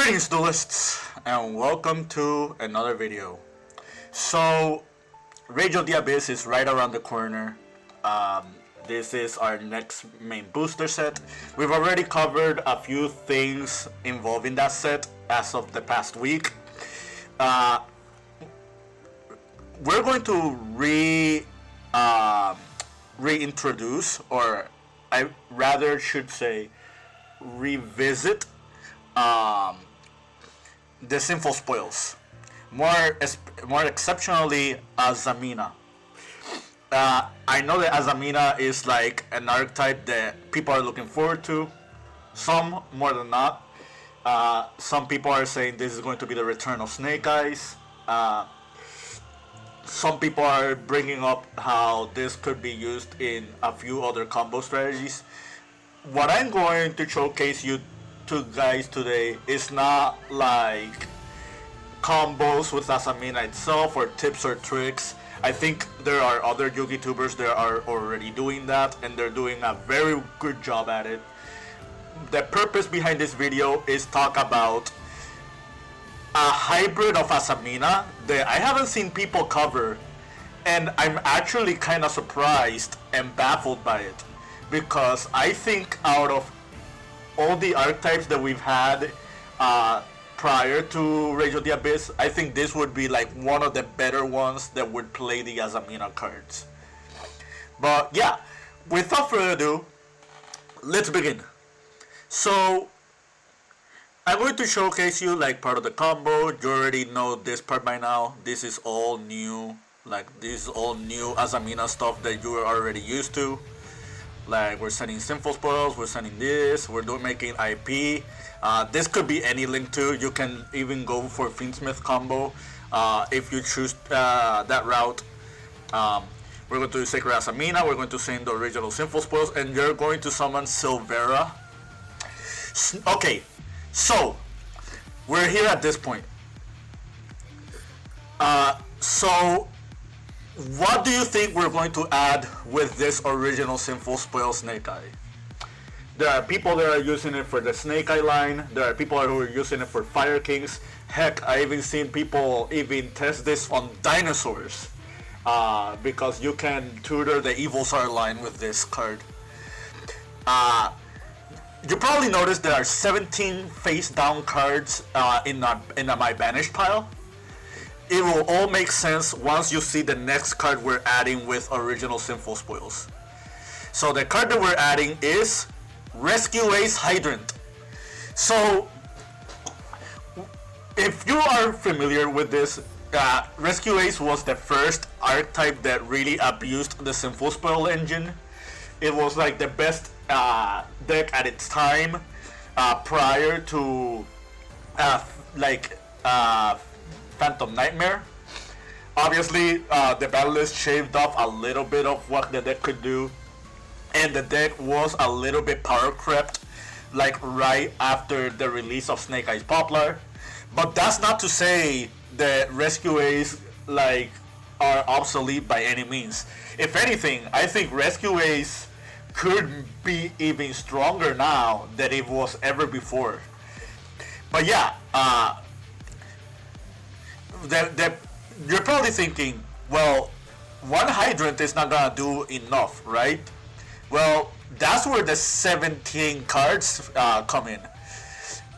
Greetings duelists and welcome to another video. So Rage of the Abyss is right around the corner. This is our next main booster set. We've already covered a few things involving that set as of the past week. We're going to reintroduce, or I rather should say revisit, the Sinful Spoils. More exceptionally, Azamina. I know that Azamina is like an archetype that people are looking forward to. Some more than not. Some people are saying this is going to be the return of Snake Eyes. Some people are bringing up how this could be used in a few other combo strategies. What I'm going to showcase you to guys today is not like combos with Azamina itself or tips or tricks. I think there are other Yugi tubers that are already doing that, and they're doing a very good job at it. The purpose behind this video is talk about a hybrid of Azamina that I haven't seen people cover, and I'm actually kind of surprised and baffled by it, because I think out of all the archetypes that we've had prior to Rage of the Abyss, I think this would be like one of the better ones that would play the Azamina cards. But yeah, without further ado, let's begin. So I'm going to showcase you like part of the combo. You already know this part by now. This is all new. Like, this is all new Azamina stuff that you are already used to. Like, we're sending Sinful Spoils, we're sending this, we're making IP. This could be any link too. You can even go for Fiendsmith combo if you choose that route. We're going to do Sacred Azamina, we're going to send the original Sinful Spoils, and you're going to summon Silvera. Okay, so we're here at this point. So what do you think we're going to add with this original Sinful Spoil Snake Eye? There are people that are using it for the Snake Eye line. There are people who are using it for Fire Kings. Heck, I even seen people even test this on dinosaurs. Because you can tutor the Evil Tsar line with this card. You probably noticed there are 17 face down cards in my banished pile. It will all make sense once you see the next card we're adding with original Sinful Spoils. So the card that we're adding is Rescue Ace Hydrant. So if you are familiar with this, Rescue Ace was the first archetype that really abused the Sinful Spoil engine. It was like the best deck at its time, prior to Phantom Nightmare. Obviously, the battle list shaved off a little bit of what the deck could do, and the deck was a little bit power crept, like right after the release of Snake Eyes Poplar. But that's not to say that Rescue Ace like are obsolete by any means. If anything, I think Rescue Ace could be even stronger now than it was ever before. But yeah, you're probably thinking, well, one hydrant is not gonna do enough, right? Well, that's where the 17 cards come in.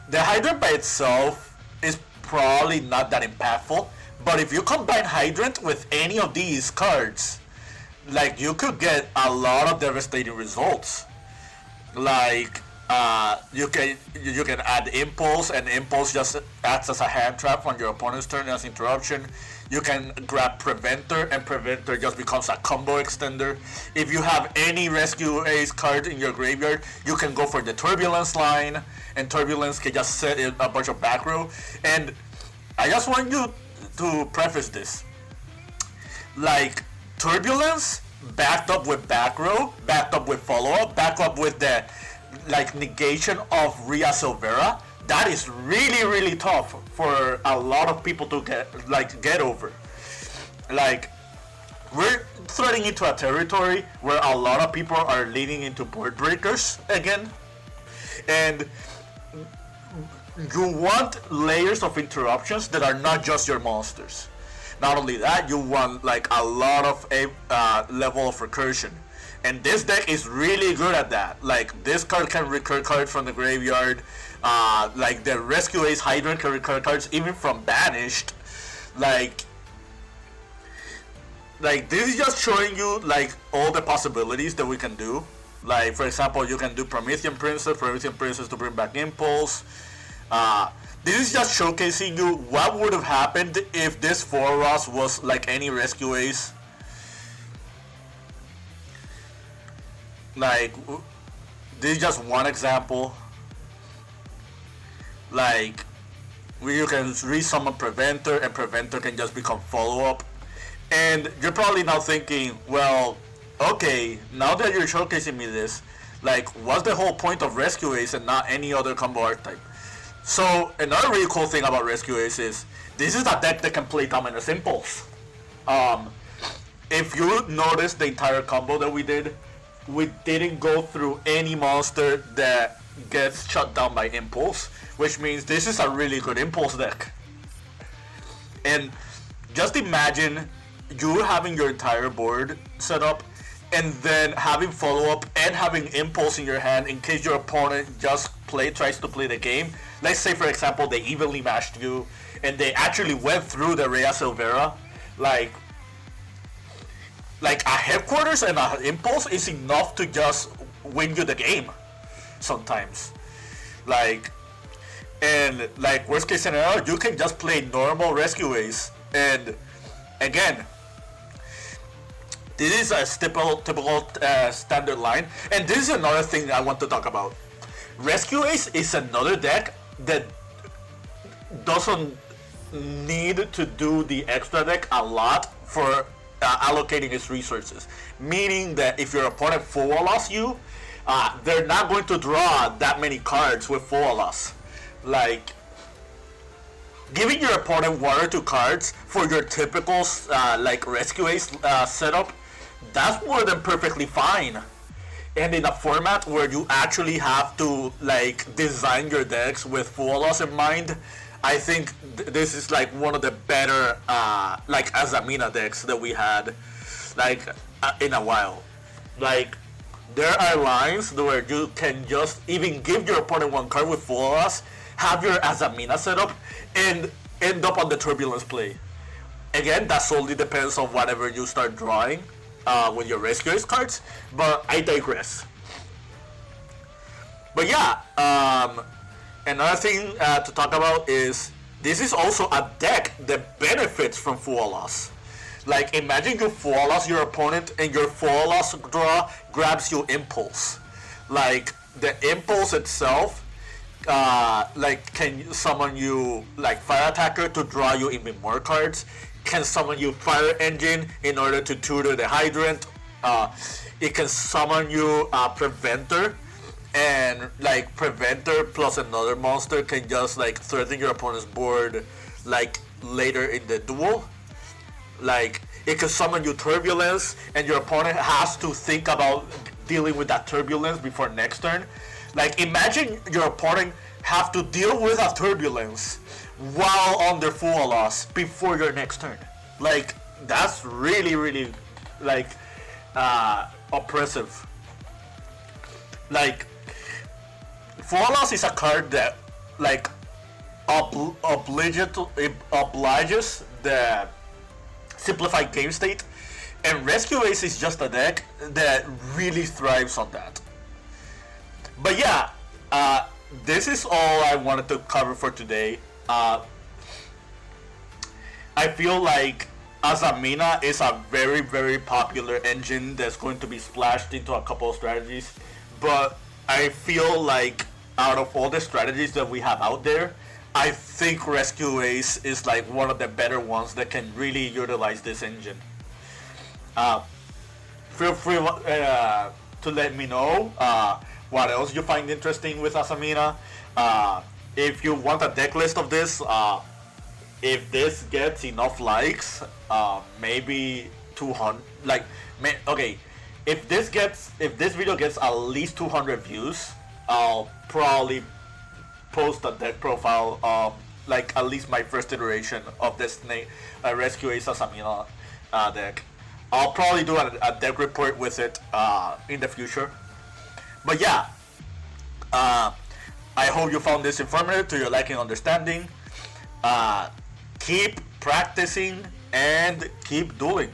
The hydrant by itself is probably not that impactful, but if you combine hydrant with any of these cards, like, you could get a lot of devastating results. Like, you can add Impulse, and Impulse just acts as a hand trap on your opponent's turn as interruption. You can grab Preventer, and Preventer just becomes a combo extender. If you have any Rescue Ace card in your graveyard, you can go for the Turbulence line, and Turbulence can just set in a bunch of back row. And I just want you to preface this. Like, Turbulence backed up with back row, backed up with follow-up, backed up with the like negation of Rhea Silvera, that is really, really tough for a lot of people to get over. Like, we're threading into a territory where a lot of people are leaning into board breakers again, and you want layers of interruptions that are not just your monsters. Not only that, you want like a lot of a level of recursion, and this deck is really good at that. Like this card can recur cards from the graveyard. Like the Rescue Ace Hydrant can recur cards even from banished. Like this is just showing you like all the possibilities that we can do. Like for example, you can do Promethean Princess to bring back Impulse. This is just showcasing you what would have happened if this Foros was like any Rescue Ace. Like, this is just one example. Like, where you can resummon Preventer, and Preventer can just become follow-up. And you're probably now thinking, well, okay, now that you're showcasing me this, like, what's the whole point of Rescue Ace and not any other combo archetype? So, another really cool thing about Rescue Ace is, this is a deck that can play Dominus Impulse. If you notice the entire combo that we didn't go through any monster that gets shut down by Impulse, which means this is a really good Impulse deck. And just imagine you having your entire board set up, and then having follow-up and having Impulse in your hand in case your opponent just tries to play the game. Let's say, for example, they evenly matched you, and they actually went through the Rhea Silvera. Like a Headquarters and a Impulse is enough to just win you the game sometimes. And worst case scenario, you can just play normal Rescue Ace. And again, this is a typical standard line. And this is another thing I want to talk about. Rescue Ace is another deck that doesn't need to do the extra deck a lot for allocating its resources. Meaning that if your opponent full loss you, they're not going to draw that many cards with full loss. Like, giving your opponent 1 or 2 cards for your typical Rescue Ace setup, that's more than perfectly fine. And in a format where you actually have to design your decks with full loss in mind, I think this is one of the better Azamina decks that we had in a while. There are lines where you can just even give your opponent 1 card with full loss, have your Azamina setup, and end up on the Turbulence play. Again, that solely depends on whatever you start drawing with your Rescue Ace cards, but I digress. But yeah, another thing to talk about is this is also a deck that benefits from full loss. Imagine you full loss your opponent and your full loss draw grabs you Impulse. The Impulse itself can summon you Fire Attacker to draw you even more cards, can summon you Fire Engine in order to tutor the Hydrant, it can summon you Preventer, and Preventer plus another monster can just threaten your opponent's board later in the duel. It can summon you Turbulence, and your opponent has to think about dealing with that Turbulence before next turn. Imagine your opponent have to deal with a Turbulence while on their full loss before your next turn. That's really, really, oppressive. Full loss is a card that, obliges the simplified game state, and Rescue Ace is just a deck that really thrives on that. But yeah, this is all I wanted to cover for today. I feel like Azamina is a very, very popular engine that's going to be splashed into a couple of strategies, but I feel like out of all the strategies that we have out there, I think Rescue Ace is one of the better ones that can really utilize this engine. Feel free to let me know what else you find interesting with Azamina. If you want a deck list of this, if this gets enough likes, maybe 200. Okay, if this video gets at least 200 views, I'll probably post a deck profile of like at least my first iteration of the snake rescue ace Azamina deck. I'll probably do a deck report with it in the future. But yeah, I hope you found this informative to your liking and understanding. Keep practicing and keep dueling.